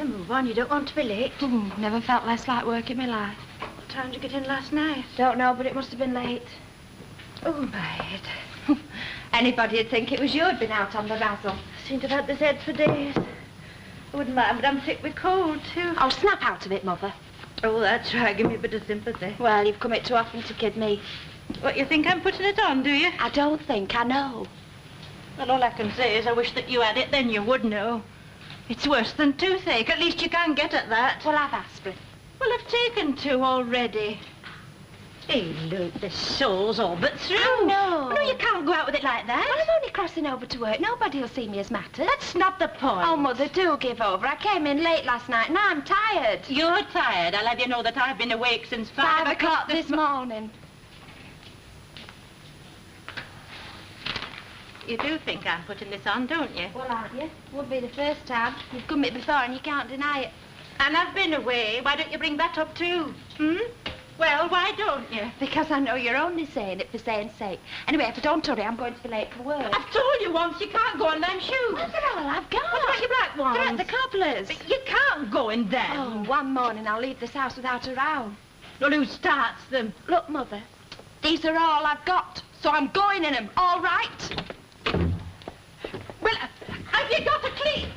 better move on. You don't want to be late. Never felt less like work in my life. What time did you get in last night? Don't know, but it must have been late. Oh, mate. Anybody'd think it was you who'd been out on the razzle. I seem to have had this head for days. I wouldn't mind, but I'm sick with cold, too. Oh, snap out of it, Mother. Oh, that's right. Give me a bit of sympathy. Well, you've come it too often to kid me. What, you think I'm putting it on, do you? I don't think, I know. Well, all I can say is I wish that you had it, then you would know. It's worse than toothache. At least you can't get at that. Well, I've aspirin. Well, I've taken 2 already. Hey, look, the sole's all but through. Oh, no. No, you can't go out with it like that. Well, I'm only crossing over to work. Nobody'll see me as matters. That's not the point. Oh, Mother, do give over. I came in late last night and I'm tired. You're tired. I'll have you know that I've been awake since 5 o'clock this morning. You do think I'm putting this on, don't you? Well, aren't you? Would be the first time. You've come it before and you can't deny it. And I've been away. Why don't you bring that up too? Well, why don't you? Because I know you're only saying it for saying sake. Anyway, if I don't hurry, I'm going to be late for work. I've told you once you can't go in them shoes. Well, they're all I've got. What about your black ones? They're at the cobbler's. But you can't go in them. Oh, one morning I'll leave this house without a row. Well, who starts them? Look, Mother, these are all I've got, so I'm going in them, all right? Well, have you got a cleat?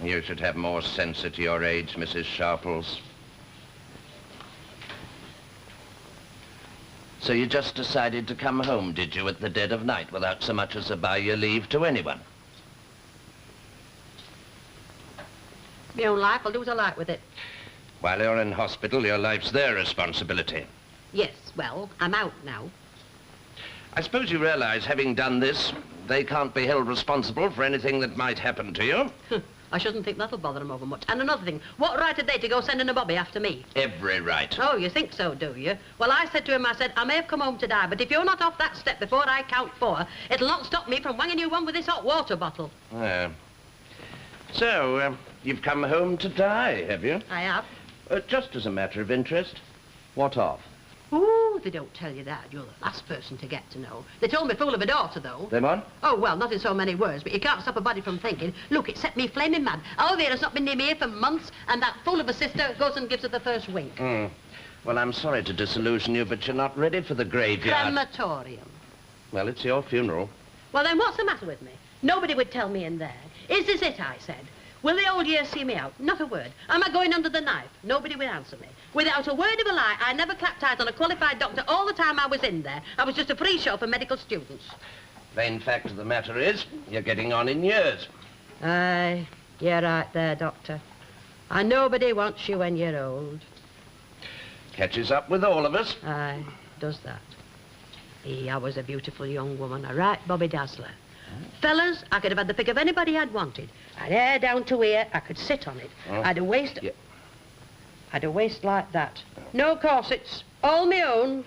You should have more sense at your age, Mrs. Sharples. So you just decided to come home, did you, at the dead of night, without so much as a by your leave to anyone? My own life, I'll do what I like with it. While you're in hospital, your life's their responsibility. Yes, well, I'm out now. I suppose you realize, having done this, they can't be held responsible for anything that might happen to you. I shouldn't think that'll bother them over much. And another thing, what right had they to go sending a bobby after me? Every right. Oh, you think so, do you? Well, I said to him, I may have come home to die, but if you're not off that step before I count 4, it'll not stop me from wanging you one with this hot water bottle. So, you've come home to die, have you? I have. Just as a matter of interest, what of? Ooh, they don't tell you that. You're the last person to get to know. They told me fool of a daughter, though. Them on? Oh, well, not in so many words, but you can't stop a body from thinking. Look, it set me flaming mad. Olivera's not been near me here for months, and that fool of a sister goes and gives her the first wink. Well, I'm sorry to disillusion you, but you're not ready for the graveyard. Crematorium. Well, it's your funeral. Well, then what's the matter with me? Nobody would tell me in there. Is this it, I said? Will the old years see me out? Not a word. Am I going under the knife? Nobody will answer me. Without a word of a lie, I never clapped eyes on a qualified doctor all the time I was in there. I was just a free show for medical students. Plain fact of the matter is, you're getting on in years. Aye, you're right there, Doctor. And nobody wants you when you're old. Catches up with all of us. Aye, does that. I was a beautiful young woman, a right Bobby Dazzler. Fellas, I could have had the pick of anybody I'd wanted. I'd hair down to here, I could sit on it. I'd a waist... Yeah. I'd a waist like that. No corsets, all my own.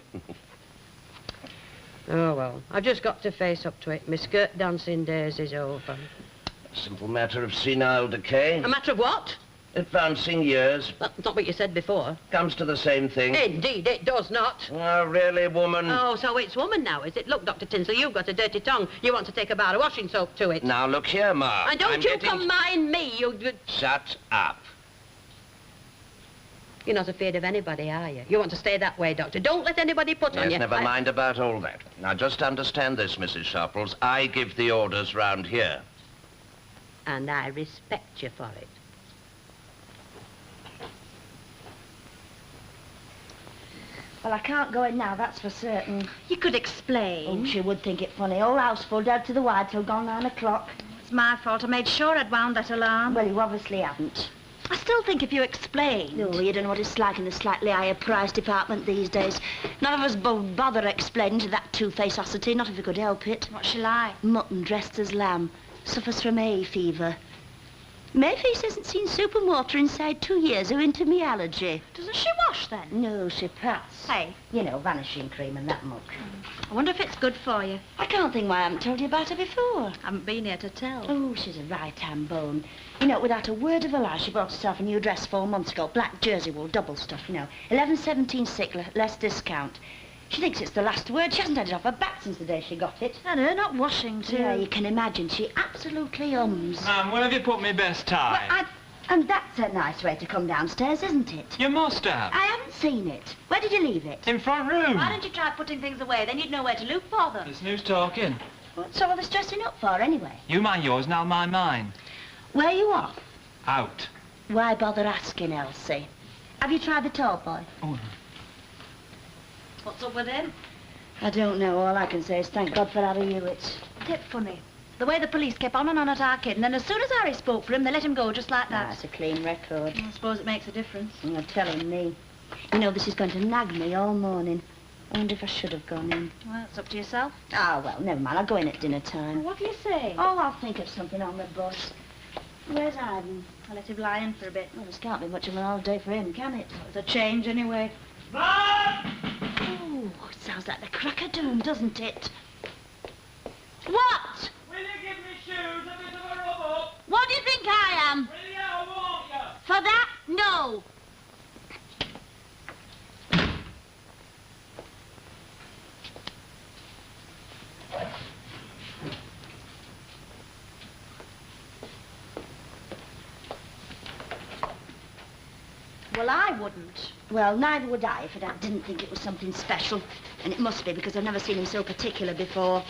Oh, well, I've just got to face up to it. My skirt dancing days is over. A simple matter of senile decay. A matter of what? Advancing years. That's not what you said before. Comes to the same thing. Indeed, it does not. Oh, really, woman? Oh, so it's woman now, is it? Look, Dr. Tinsel, you've got a dirty tongue. You want to take a bar of washing soap to it. Now, look here, Ma. And don't you come mind me, you... Shut up. You're not afraid of anybody, are you? You want to stay that way, Doctor. Don't let anybody put on you. Yes, never mind about all that. Now, just understand this, Mrs. Sharples. I give the orders round here. And I respect you for it. Well, I can't go in now, that's for certain. You could explain. Oh, she would think it funny. Whole house full, dead to the wire till gone 9 o'clock. It's my fault. I made sure I'd wound that alarm. Well, you obviously haven't. I still think if you explained... No, you don't know what it's like in the slightly higher price department these days. None of us bother explaining to that two-faced ossity, not if we could help it. What's she like? Mutton dressed as lamb. Suffers from hay fever. Mayface hasn't seen soap and water inside 2 years owing to me allergy. Doesn't she wash, then? No, she pats. Hey. You know, vanishing cream and that muck. I wonder if it's good for you. I can't think why I haven't told you about her before. Haven't been here to tell. Oh, she's a right-hand bone. You know, without a word of a lie, she bought herself a new dress 4 months ago. Black jersey wool, double stuff, you know. 11.17 sick, less discount. She thinks it's the last word. She hasn't had it off her back since the day she got it. And her not washing, too. Yeah, you can imagine. She absolutely ums. Ma'am, where have you put my best tie? Well, and that's a nice way to come downstairs, isn't it? You must have. I haven't seen it. Where did you leave it? In front room. Why don't you try putting things away? Then you'd know where to look for them. It's news talking. What's all this dressing up for, anyway? You mind yours and I'll mind mine. Where are you off? Out. Why bother asking, Elsie? Have you tried the tall boy? Oh, What's up with him? I don't know. All I can say is thank God for Harry Hewitt. Tip funny. The way the police kept on and on at our kid, and then as soon as Harry spoke for him, they let him go just like that. That's a clean record. I suppose it makes a difference. You're telling me. You know, this is going to nag me all morning. I wonder if I should have gone in. Well, it's up to yourself. Ah, well, never mind. I'll go in at dinner time. What do you say? Oh, I'll think of something on the bus. Where's Ivan? I let him lie in for a bit. Well, this can't be much of an holiday for him, can it? It's a change, anyway. Mom! Oh, it sounds like the crack of doom, doesn't it? What? Will you give me shoes, a bit of a rub up? What do you think I am? Will you, won't you? For that? No. Well, I wouldn't. Well, neither would I if I didn't think it was something special. And it must be because I've never seen him so particular before.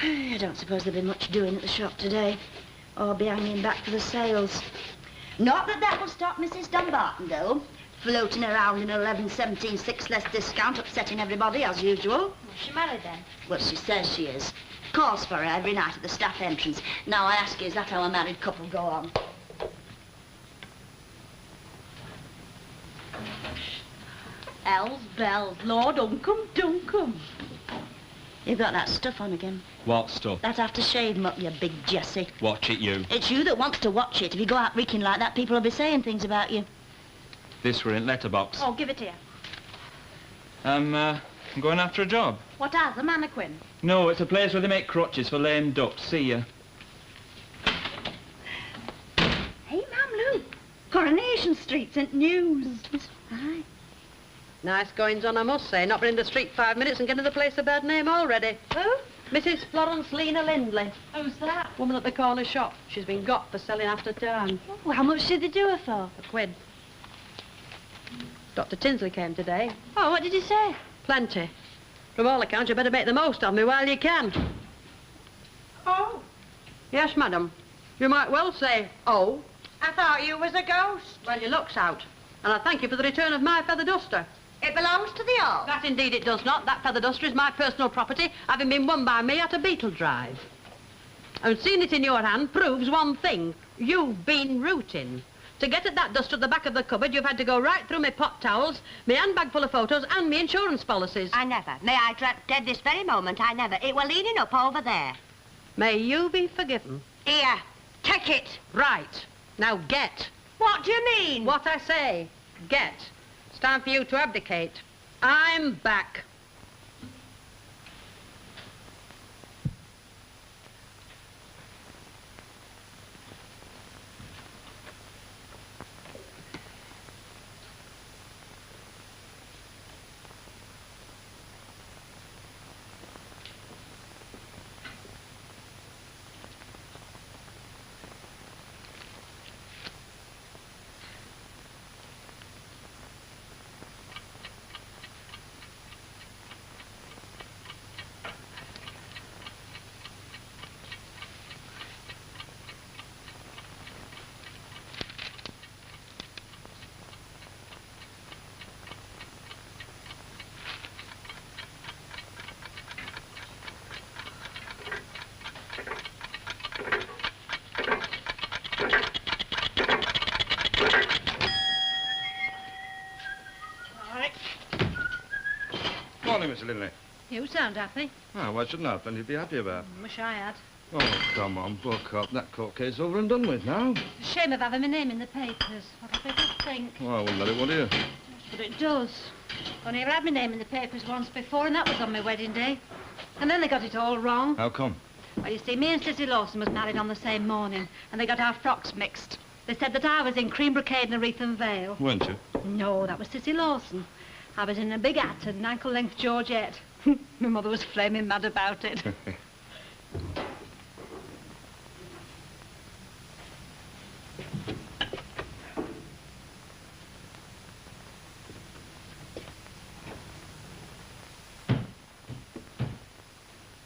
I don't suppose there'll be much doing at the shop today. Or be hanging back for the sales. Not that that will stop Mrs. Dumbarton, though. Floating around in 11.17 6 less discount, upsetting everybody as usual. Is she married, then? Well, she says she is. Calls for her every night at the staff entrance. Now, I ask you, is that how a married couple go on? Ells, bells, Lord Uncome, Duncome. You've got that stuff on again. What stuff? That aftershave muck, you big Jessie. Watch it, you. It's you that wants to watch it. If you go out reeking like that, people will be saying things about you. This were in letterbox. Oh, give it here. I'm going after a job. What as, a mannequin? No, it's a place where they make crutches for lame ducks. See ya. Hey, Ma'am Lou. Coronation Street sent news. Aye. Nice goings on, I must say. Not been in the street 5 minutes and getting the place a bad name already. Who? Mrs. Florence Lena Lindley. Who's that? Woman at the corner shop. She's been got for selling after town. Oh, how much did they do her for? A quid. Dr. Tinsley came today. Oh, what did he say? Plenty. From all accounts, you better make the most of me while you can. Oh, Yes, madam. You might well say, oh. I thought you was a ghost. Well, your luck's out. And I thank you for the return of my feather duster. It belongs to the Hall. That indeed it does not. That feather duster is my personal property, having been won by me at a beetle drive. And seeing it in your hand proves one thing. You've been rooting. To get at that duster at the back of the cupboard, you've had to go right through my pot towels, my handbag full of photos, and my insurance policies. I never. May I drop dead this very moment? I never. It were leaning up over there. May you be forgiven. Here, take it. Right. Now get. What do you mean? What I say. Get. It's time for you to abdicate. I'm back. Morning, Mr. Lindley. You sound happy. Oh, why shouldn't I? Plenty to be happy about. Wish I had. Oh, come on, buck up. That court case over and done with now. Shame of having my name in the papers. What do people think? Well, I wouldn't let it, would you? But it does. Only I've had my name in the papers once before, and that was on my wedding day. And then they got it all wrong. How come? Well, you see, me and Sissy Lawson was married on the same morning, and they got our frocks mixed. They said that I was in cream brocade and a wreath and veil. Weren't you? No, that was Sissy Lawson. I was in a big hat and an ankle-length Georgette. My mother was flaming mad about it.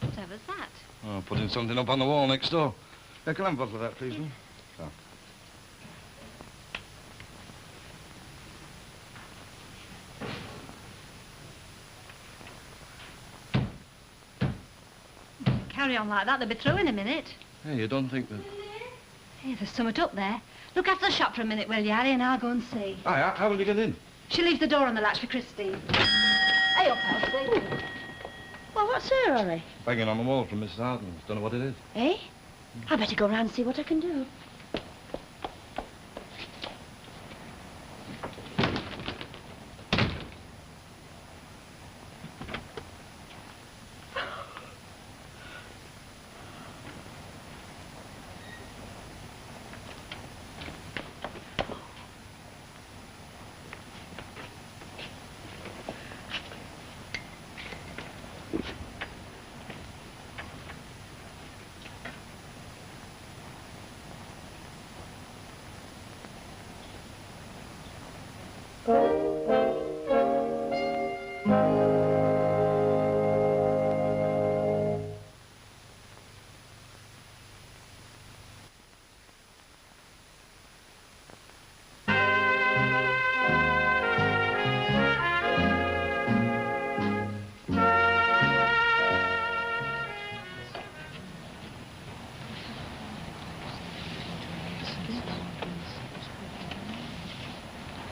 Whatever's that? Oh, putting something up on the wall next door. Can I have a bottle of that, please, ma'am? Oh. Carry on like that, they'll be through in a minute. Hey, you don't think that... Hey, there's something up there. Look after the shop for a minute, will you, Harry, and I'll go and see. Aye, how will you get in? She leaves the door on the latch for Christine. Hey up, Elsie. Well, what's her hurry? Banging on the wall from Mrs. Harden's. Don't know what it is. Eh? I better go round and see what I can do.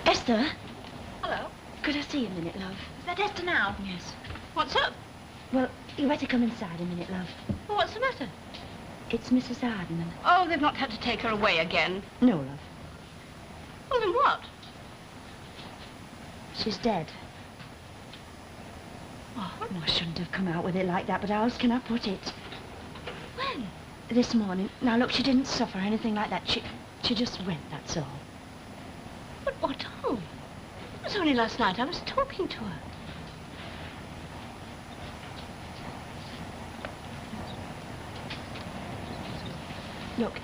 Esther? Hello. Could I see you a minute, love? Is that Esther now? Yes. What's up? Well, you better come inside a minute, love. Well, what's the matter? It's Mrs. Harden. Oh, they've not had to take her away again. No, love. Well, then what? She's dead. Oh, no, I shouldn't have come out with it like that, but how else can I put it? When? This morning. Now, look, she didn't suffer anything like that. She just went, that's all. But what of? It was only last night I was talking to her. Look,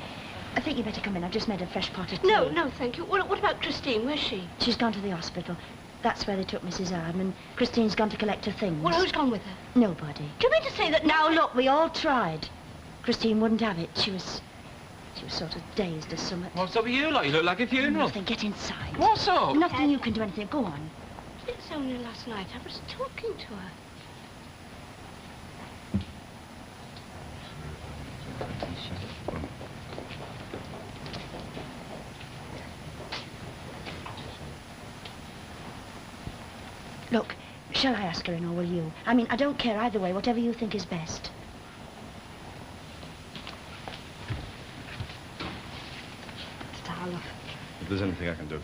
I think you better come in. I've just made a fresh pot of tea. No, no, thank you. What about Christine? Where's she? She's gone to the hospital. That's where they took Mrs. Harden, and Christine's gone to collect her things. Well, who's gone with her? Nobody. Do you mean to say that Now, look, we all tried. Christine wouldn't have it. She was sort of dazed as something. What's up with you lot? You look like a funeral. Nothing. Get inside. What's up? Nothing you can do anything. Go on. It's only last night I was talking to her. Look, shall I ask her in or will you? I mean, I don't care either way, whatever you think is best. If there's anything I can do.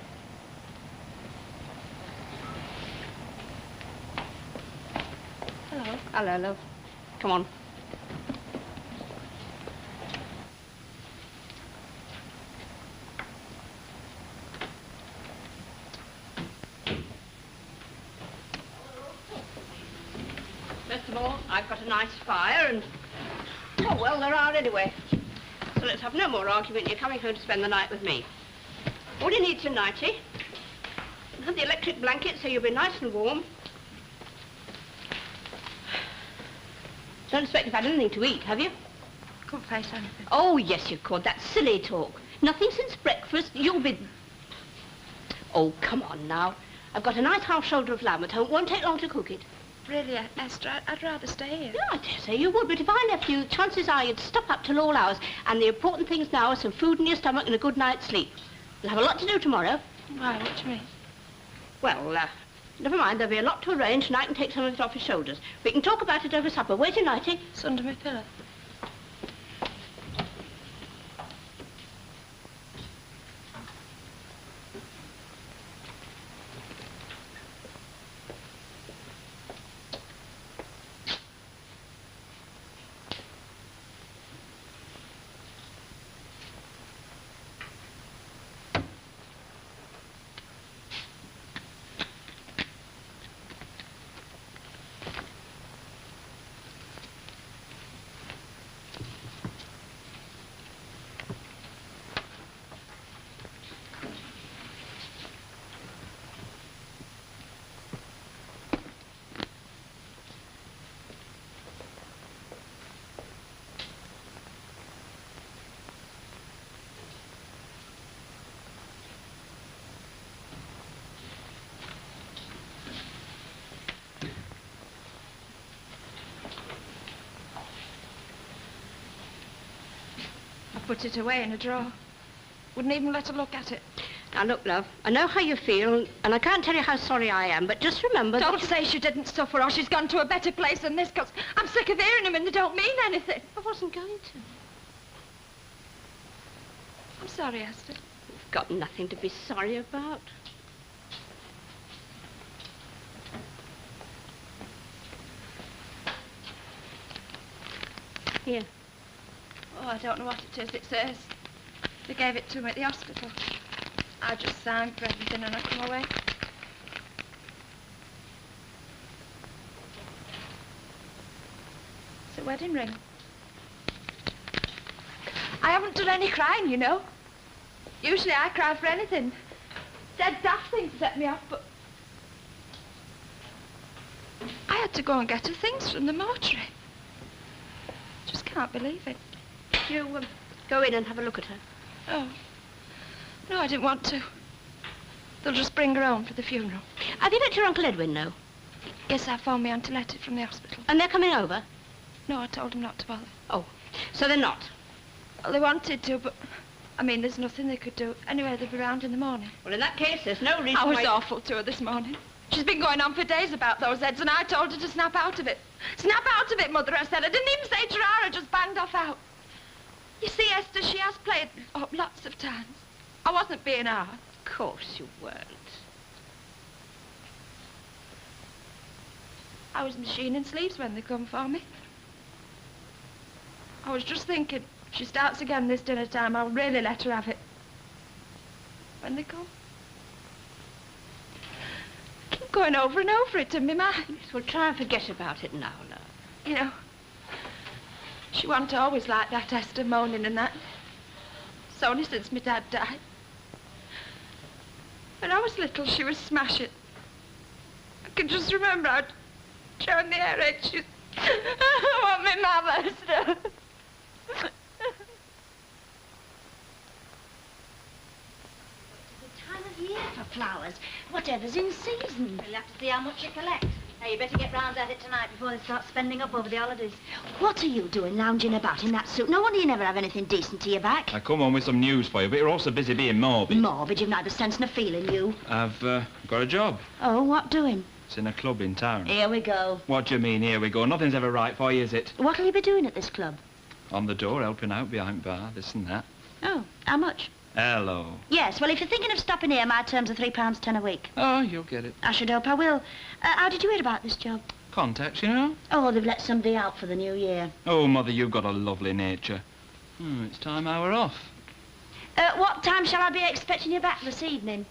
Hello. Hello, love. Come on. First of all, I've got a nice fire and... Oh, well, there are anyway. So let's have no more argument. You're coming home to spend the night with me. All you need is a nightie. And have the electric blanket so you'll be nice and warm. Don't expect you've had anything to eat, have you? Couldn't face anything. Oh, yes, you could. That's silly talk. Nothing since breakfast. You'll be... Oh, come on now. I've got a nice half shoulder of lamb at home. It won't take long to cook it. Really, Esther, I'd rather stay here. Yeah, I dare say you would, but if I left you, chances are you'd stop up till all hours. And the important things now are some food in your stomach and a good night's sleep. You'll have a lot to do tomorrow. Why, what do you mean? Well, never mind. There'll be a lot to arrange, and I can take some of it off your shoulders. We can talk about it over supper. Where's your nightie? It's under my pillow. put it away in a drawer. Wouldn't even let her look at it. Now, look, love, I know how you feel, and I can't tell you how sorry I am, but just remember Don't say she didn't suffer or she's gone to a better place than this, because I'm sick of hearing them and they don't mean anything. I wasn't going to. I'm sorry, Esther. You've got nothing to be sorry about. Here. Oh, I don't know what it is. It says they gave it to me at the hospital. I just signed for everything and I come away. It's a wedding ring. I haven't done any crying, you know. Usually I cry for anything. Dead daft things set me off, but I had to go and get her things from the mortuary. Just can't believe it. You go in and have a look at her. Oh. No, I didn't want to. They'll just bring her home for the funeral. Have you let your Uncle Edwin know? Yes, I phoned my Auntie Letty from the hospital. And they're coming over? No, I told them not to bother. Oh, so they're not? Well, they wanted to, but, I mean, there's nothing they could do. Anyway, they'll be round in the morning. Well, in that case, there's no reason I was why... awful to her this morning. She's been going on for days about those heads, and I told her to snap out of it. Snap out of it, Mother, I said. I didn't even say Gerard, I just banged off out. You see, Esther, she has played up lots of times. I wasn't being hard. Of course you weren't. I was machining sleeves when they come for me. I was just thinking, if she starts again this dinner time, I'll really let her have it. When they come. I keep going over and over it in my mind. Yes, well, try and forget about it now, love. You know, she wasn't always like that, Esther, moaning and that. It's only since my dad died. When I was little, she was smashing. I can just remember I'd turn the hair edge. I want my mama, Esther. Time of year for flowers. Whatever's in season. We'll have to see how much you collect. Now, you better get round at it tonight before they start spending up over the holidays. What are you doing lounging about in that suit? No wonder you never have anything decent to your back. I come home with some news for you, but you're also busy being morbid. Morbid, you've neither sense nor feeling, you. I've got a job. Oh, what doing? It's in a club in town. Here we go. What do you mean, here we go? Nothing's ever right for you, is it? What'll you be doing at this club? On the door, helping out behind bar, this and that. Oh, how much? Hello. Yes, well, if you're thinking of stopping here, my terms are £3.10 a week. Oh, you'll get it. I should hope I will. How did you hear about this job? Contacts, you know? Oh, they've let somebody out for the new year. Oh, Mother, you've got a lovely nature. It's time I were off. What time shall I be expecting you back this evening?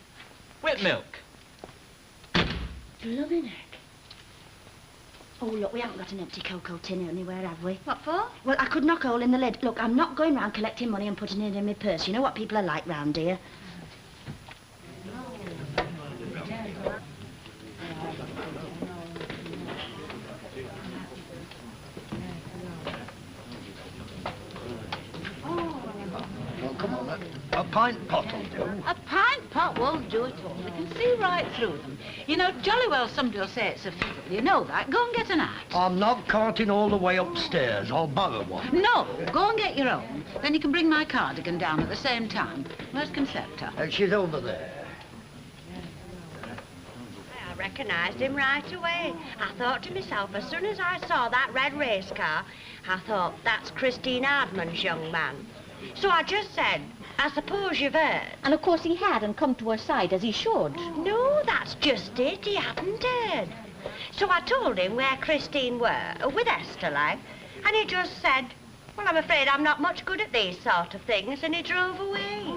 With milk. Blooming heck. Oh, look, we haven't got an empty cocoa tin anywhere, have we? What for? Well, I could knock a hole in the lid. Look, I'm not going round collecting money and putting it in my purse. You know what people are like round here. Oh, come on, then. A pint pot will do. A pint pot won't do at all. They can see right through them. You know, jolly well somebody will say it's a fiddle. You know that. Go and get an hat. I'm not carting all the way upstairs. I'll borrow one. No, go and get your own. Then you can bring my cardigan down at the same time. Where's Concepta? She's over there. I recognised him right away. I thought to myself, as soon as I saw that red race car, I thought, that's Christine Hardman's young man. So I just said, I suppose you've heard. And of course he had and come to her side as he should. No, that's just it. He hadn't heard. So I told him where Christine were, with Esther, like, and he just said, well, I'm afraid I'm not much good at these sort of things, and he drove away.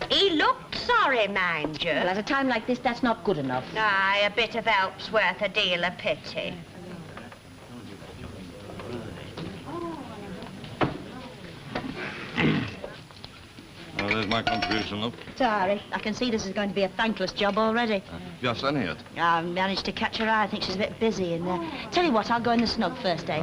He looked sorry, mind you. Well, at a time like this, that's not good enough. Aye, a bit of help's worth a deal of pity. Well, there's my contribution, look. Sorry, I can see this is going to be a thankless job already. Just in it. I managed to catch her eye. I think she's a bit busy. And tell you what, I'll go in the snug first, eh?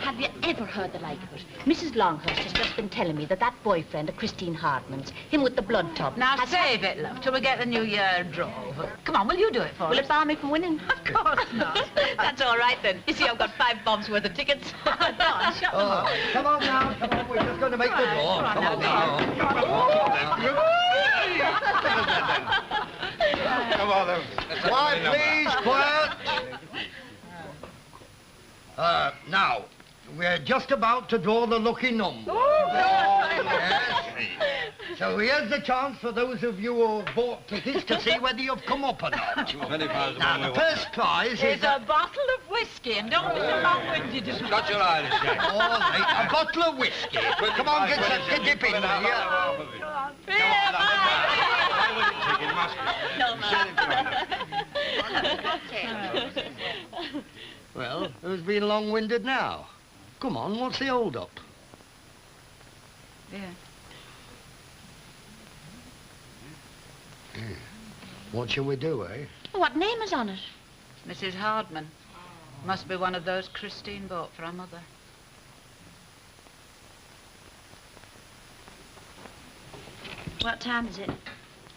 Have you ever heard the like of it. Mrs. Longhurst has just been telling me that that boyfriend of Christine Hardman's, him with the blood tub... Now save it, love, till we get the new year drove. Come on, will you do it for us? Will it bar me from winning? Of course not. That's all right, then. You see, I've got 5 bobs worth of tickets. Go on, shut them up. Come on now, come on. We're just going to make the door. Come on now. Come on, then. Quiet, please, quiet. Now, we're just about to draw the lucky number. Yes. So here's the chance for those of you who have bought tickets to see whether you've come up or not. Now, the first prize is a bottle of whiskey, and don't be so long-winded. Got your eyes shut. all right, a bottle of whiskey. Come on, get some to dip in here. Well, who's been long-winded now? Come on, what's the hold-up? Yeah. What shall we do, eh? What name is on it? Mrs. Hardman. Must be one of those Christine bought for her mother. What time is it?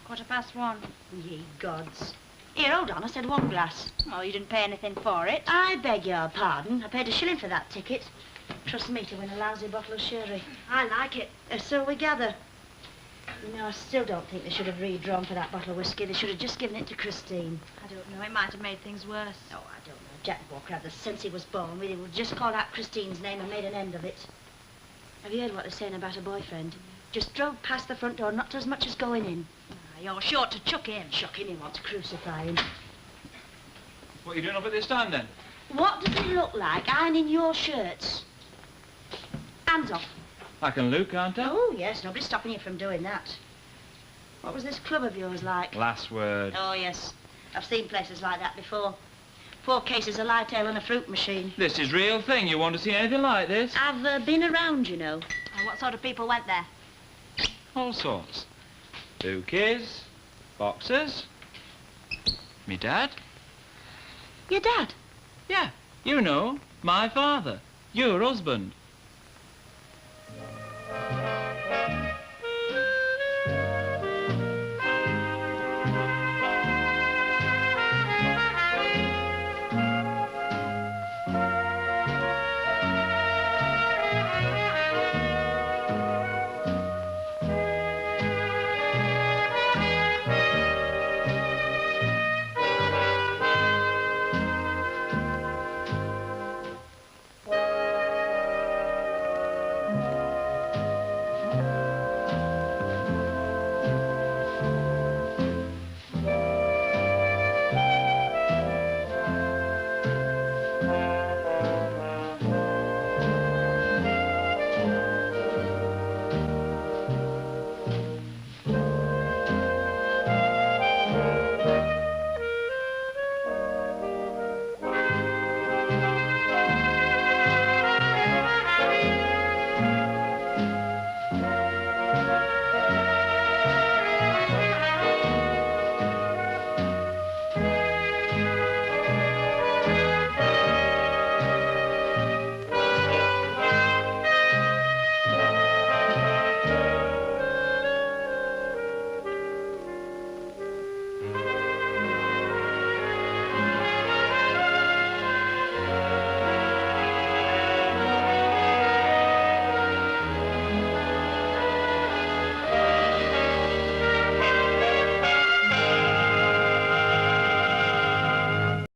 1:15. Ye gods. Here, hold on, I said 1 glass. Oh, you didn't pay anything for it? I beg your pardon. I paid a shilling for that ticket. Trust me to win a lousy bottle of sherry. I like it. So we gather. You know, I still don't think they should have redrawn for that bottle of whiskey. They should have just given it to Christine. I don't know. It might have made things worse. Oh, I don't know. Jack Walker had the sense he was born with. He would just call out Christine's name and made an end of it. Have you heard what they're saying about her boyfriend? Just drove past the front door, not as much as going in. You're sure to chuck him. Chuck him, he wants to crucify him. What are you doing up at this time, then? What does it look like ironing your shirts? Hands off. I can look, can't I? Oh, yes, nobody's stopping you from doing that. What was this club of yours like? Last word. Oh, yes. I've seen places like that before. 4 cases of light ale and a fruit machine. This is real thing. You want to see anything like this? I've been around, you know. What sort of people went there? All sorts. Bouquets, boxes. Me dad. Your dad? Yeah, you know, my father. Your husband.